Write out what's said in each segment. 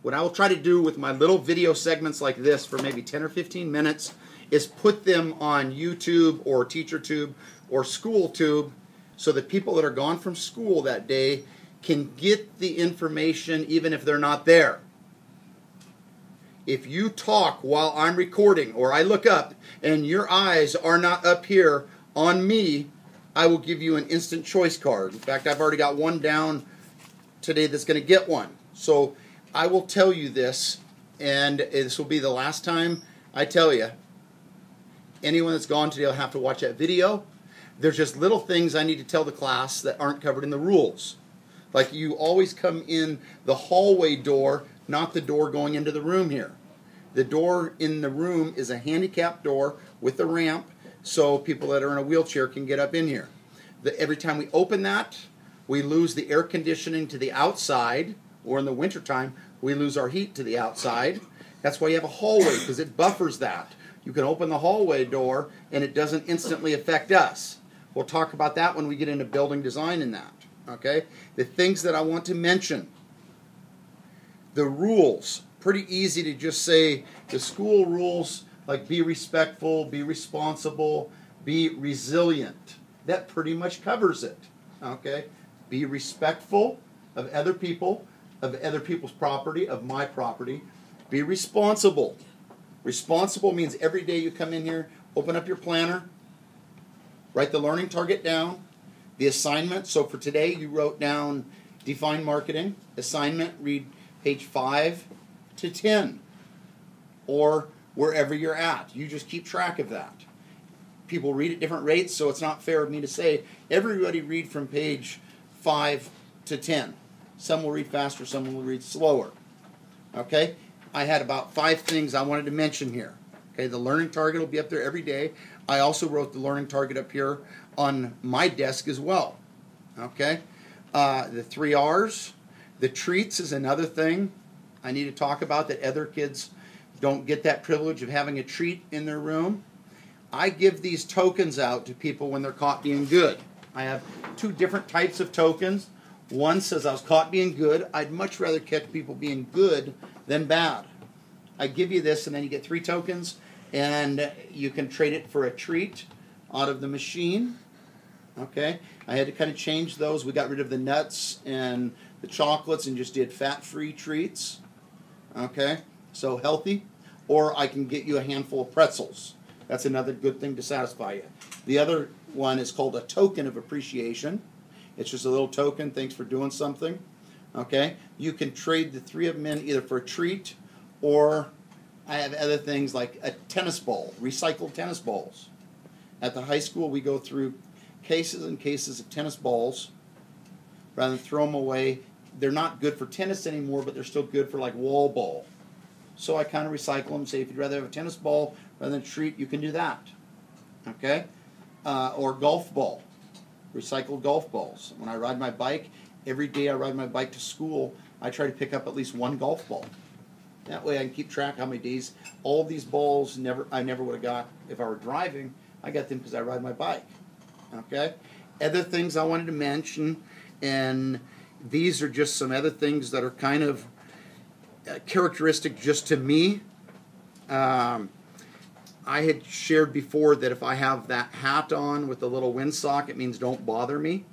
What I will try to do with my little video segments like this for maybe 10 or 15 minutes is put them on YouTube or TeacherTube or SchoolTube so that people that are gone from school that day can get the information even if they're not there. If you talk while I'm recording or I look up and your eyes are not up here on me, I will give you an instant choice card. In fact, I've already got one down today that's going to get one. So I will tell you this, and this will be the last time I tell you. Anyone that's gone today will have to watch that video. There's just little things I need to tell the class that aren't covered in the rules. Like you always come in the hallway door, not the door going into the room here. The door in the room is a handicapped door with a ramp so people that are in a wheelchair can get up in here. Every time we open that, we lose the air conditioning to the outside, or in the wintertime, we lose our heat to the outside. That's why you have a hallway, because it buffers that. You can open the hallway door and it doesn't instantly affect us. We'll talk about that when we get into building design and that. Okay? The things that I want to mention. The rules. Pretty easy to just say the school rules, like be respectful, be responsible, be resilient. That pretty much covers it. Okay? Be respectful of other people, of other people's property, of my property. Be responsible. Responsible means every day you come in here, open up your planner, write the learning target down, the assignment. So for today, you wrote down define marketing. Assignment, read page 5 to 10, or wherever you're at. You just keep track of that. People read at different rates, so it's not fair of me to say everybody read from page 5 to 10. Some will read faster, some will read slower. Okay? I had about 5 things I wanted to mention here. Okay, the learning target will be up there every day. I also wrote the learning target up here on my desk as well. Okay? The 3 R's. The treats is another thing I need to talk about that other kids don't get that privilege of having a treat in their room. I give these tokens out to people when they're caught being good. I have 2 different types of tokens. One says I was caught being good. I'd much rather catch people being good than bad. I give you this and then you get 3 tokens and you can trade it for a treat out of the machine. Okay, I had to kind of change those. We got rid of the nuts and the chocolates and just did fat-free treats. Okay, so healthy. Or I can get you a handful of pretzels. That's another good thing to satisfy you. The other one is called a token of appreciation. It's just a little token, thanks for doing something. Okay, you can trade the 3 of them in either for a treat, or I have other things like a tennis ball, recycled tennis balls. At the high school, we go through cases and cases of tennis balls rather than throw them away. They're not good for tennis anymore, but they're still good for like wall ball. So I kind of recycle them. Say if you'd rather have a tennis ball rather than a treat, you can do that. Okay? Or golf ball. Recycled golf balls. When I ride my bike, every day I ride my bike to school, I try to pick up at least 1 golf ball. That way I can keep track how many days. All these balls I never would have got if I were driving. I got them because I ride my bike. Okay? Other things I wanted to mention, and these are just some other things that are kind of characteristic just to me. I had shared before that if I have that hat on with the little windsock, it means don't bother me.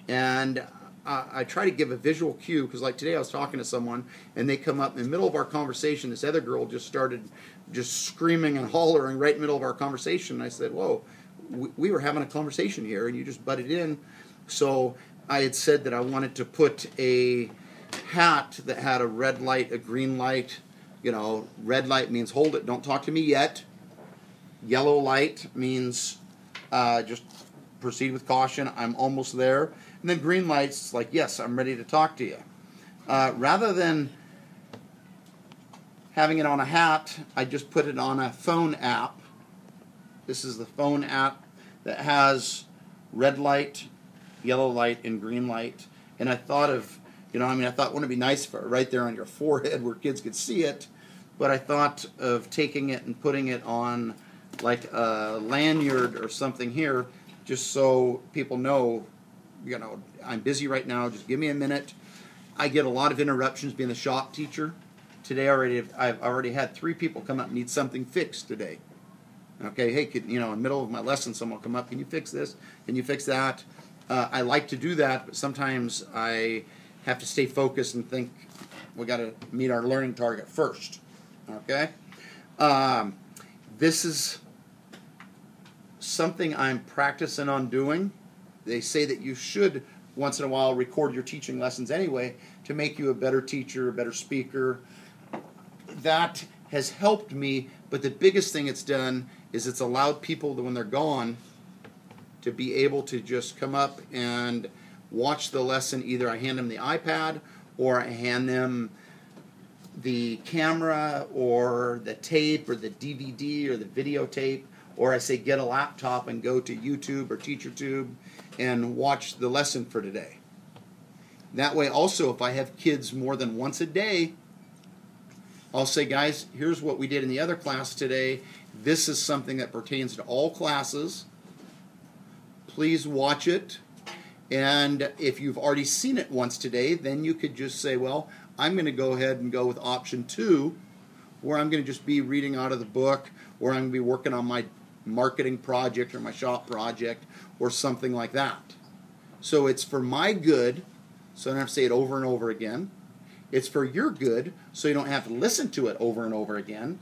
And I try to give a visual cue, because like today I was talking to someone and they come up in the middle of our conversation. This other girl just started just screaming and hollering right in the middle of our conversation. And I said, whoa, we were having a conversation here and you just butted in. So I had said that I wanted to put a hat that had a red light, a green light. You know, red light means hold it, don't talk to me yet. Yellow light means just proceed with caution, I'm almost there. And then green light's like, yes, I'm ready to talk to you. Rather than having it on a hat, I just put it on a phone app. This is the phone app that has red light, yellow light, and green light. And I thought of, I thought wouldn't it be nice for right there on your forehead where kids could see it, but I thought of taking it and putting it on like a lanyard or something here, just so people know, I'm busy right now, just give me a minute. I get a lot of interruptions being the shop teacher. Today I've already had 3 people come up and need something fixed today. Okay, hey, in the middle of my lesson, someone will come up, can you fix this? Can you fix that? I like to do that, but sometimes I have to stay focused and think we got to meet our learning target first. Okay? This is something I'm practicing on doing. They say that you should once in a while record your teaching lessons anyway to make you a better teacher, a better speaker. That has helped me, but the biggest thing it's done is it's allowed people that when they're gone to be able to just come up and watch the lesson. Either I hand them the iPad or I hand them the camera or the tape or the DVD or the videotape, or I say get a laptop and go to YouTube or TeacherTube and watch the lesson for today. That way also, if I have kids more than once a day, I'll say, guys, here's what we did in the other class today. This is something that pertains to all classes. Please watch it. And if you've already seen it once today, then you could just say, well, I'm going to go ahead and go with option 2, where I'm going to just be reading out of the book, or I'm going to be working on my marketing project or my shop project or something like that. So it's for my good, so I don't have to say it over and over again. It's for your good, so you don't have to listen to it over and over again.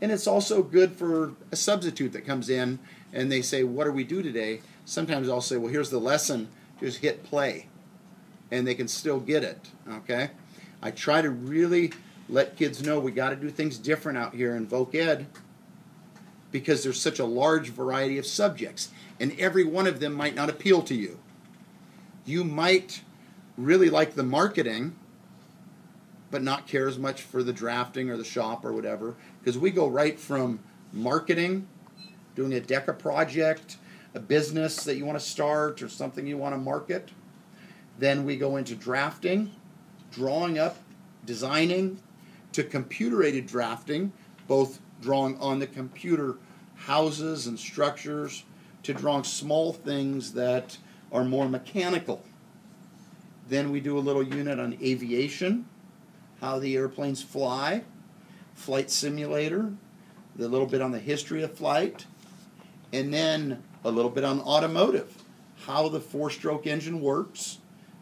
And it's also good for a substitute that comes in and they say, what do we do today? Sometimes I'll say, well, here's the lesson. Just hit play. And they can still get it, okay? I try to really let kids know we got to do things different out here in Voc Ed because there's such a large variety of subjects, and every one of them might not appeal to you. You might really like the marketing, but not care as much for the drafting or the shop or whatever, because we go right from marketing, doing a DECA project, a business that you want to start or something you want to market. Then we go into drafting, drawing up, designing, to computer-aided drafting, both drawing on the computer houses and structures, to drawing small things that are more mechanical. Then we do a little unit on aviation, how the airplanes fly, flight simulator, a little bit on the history of flight, and then a little bit on automotive, how the 4-stroke engine works,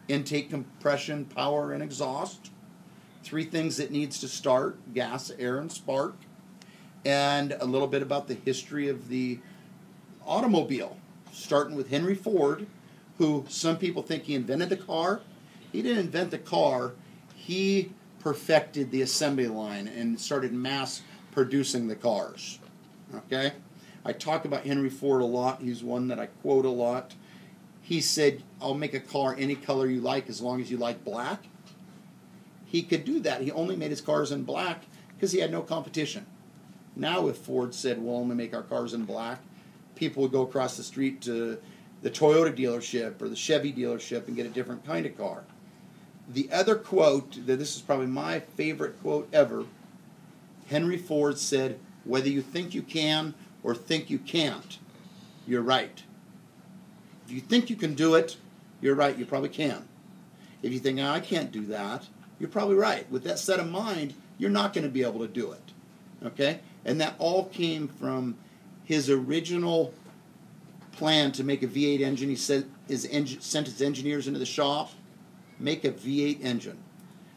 intake, compression, power, and exhaust. 3 things it needs to start: gas, air, and spark. And a little bit about the history of the automobile, starting with Henry Ford, who some people think he invented the car. He didn't invent the car. He perfected the assembly line and started mass producing the cars. Okay? I talk about Henry Ford a lot. He's one that I quote a lot. He said, I'll make a car any color you like as long as you like black. He could do that. He only made his cars in black because he had no competition. Now if Ford said, we'll only make our cars in black, people would go across the street to the Toyota dealership or the Chevy dealership and get a different kind of car. The other quote, this is probably my favorite quote ever, Henry Ford said, whether you think you can or think you can't, you're right. If you think you can do it, you're right, you probably can. If you think, oh, I can't do that, you're probably right. With that set of mind, you're not going to be able to do it. Okay? And that all came from his original plan to make a V8 engine. He sent his engineers into the shop, make a V8 engine.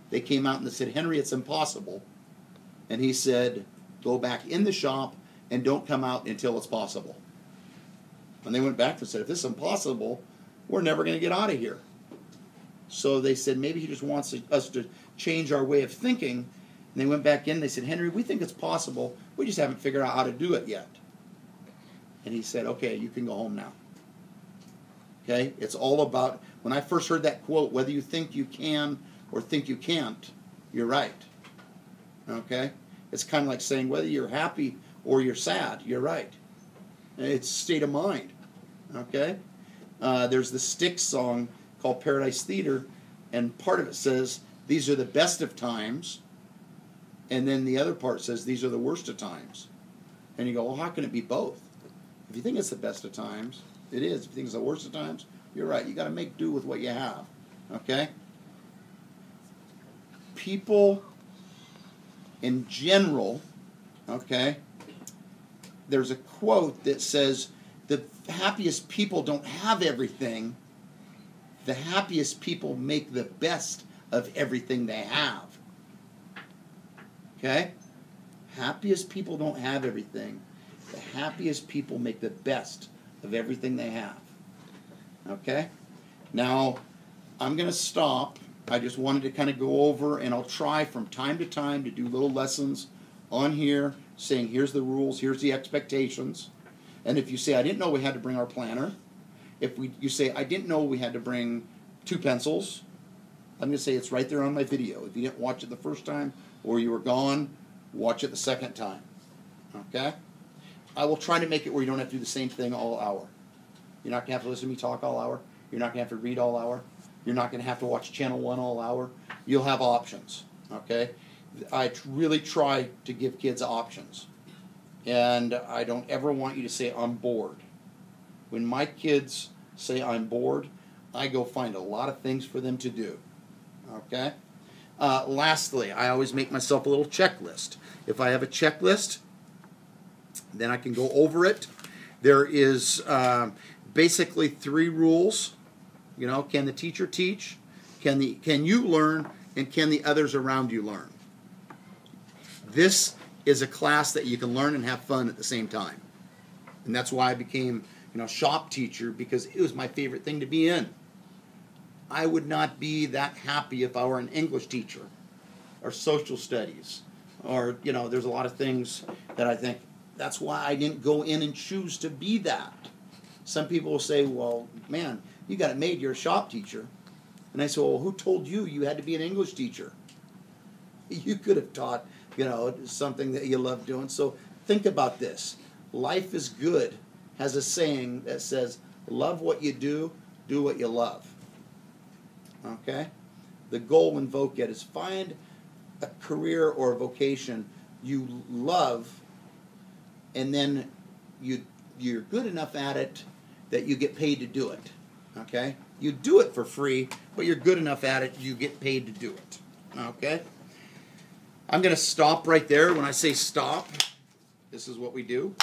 They came out and they said, Henry, it's impossible. And he said, go back in the shop and don't come out until it's possible. And they went back and said, if this is impossible, we're never going to get out of here. So they said, maybe he just wants us to change our way of thinking. And they went back in and they said, Henry, we think it's possible. We just haven't figured out how to do it yet. And he said, okay, you can go home now. Okay? It's all about, when I first heard that quote, whether you think you can or think you can't, you're right. Okay? It's kind of like saying whether you're happy or you're sad, you're right. It's state of mind. Okay? There's the Styx song called Paradise Theater, and part of it says, these are the best of times, and then the other part says, these are the worst of times. And you go, well, how can it be both? If you think it's the best of times, it is. If you think it's the worst of times, you're right. You got to make do with what you have. Okay? people in general, okay, there's a quote that says, the happiest people don't have everything. The happiest people make the best of everything they have. Okay? Happiest people don't have everything. The happiest people make the best of everything they have. Okay? Now, I'm going to stop. I just wanted to kind of go over, and I'll try from time to time to do little lessons on here, saying here's the rules, here's the expectations. And if you say, I didn't know we had to bring our planner, if you say, I didn't know we had to bring 2 pencils, I'm going to say it's right there on my video. If you didn't watch it the first time or you were gone, watch it the second time. Okay? I will try to make it where you don't have to do the same thing all hour. You're not going to have to listen to me talk all hour. You're not going to have to read all hour. You're not going to have to watch Channel 1 all hour. You'll have options. Okay? I really try to give kids options. And I don't ever want you to say, I'm bored. When my kids say I'm bored, I go find a lot of things for them to do. Okay? Lastly, I always make myself a little checklist. If I have a checklist, then I can go over it. There is basically 3 rules. You know, can the teacher teach? Can you learn? And can the others around you learn? This is a class that you can learn and have fun at the same time. And that's why I became, shop teacher, because it was my favorite thing to be in. I would not be that happy if I were an English teacher or social studies or, there's a lot of things that I think that's why I didn't go in and choose to be that. Some people will say, well, man, you got it made, you're a shop teacher. And I say, well, who told you you had to be an English teacher? You could have taught, something that you love doing. So think about this. Life is good has a saying that says, love what you do what you love. Okay? The goal in VOCAT is find a career or a vocation you love, and then you're good enough at it that you get paid to do it. Okay? You do it for free, but you're good enough at it, you get paid to do it. Okay? I'm going to stop right there. When I say stop, this is what we do.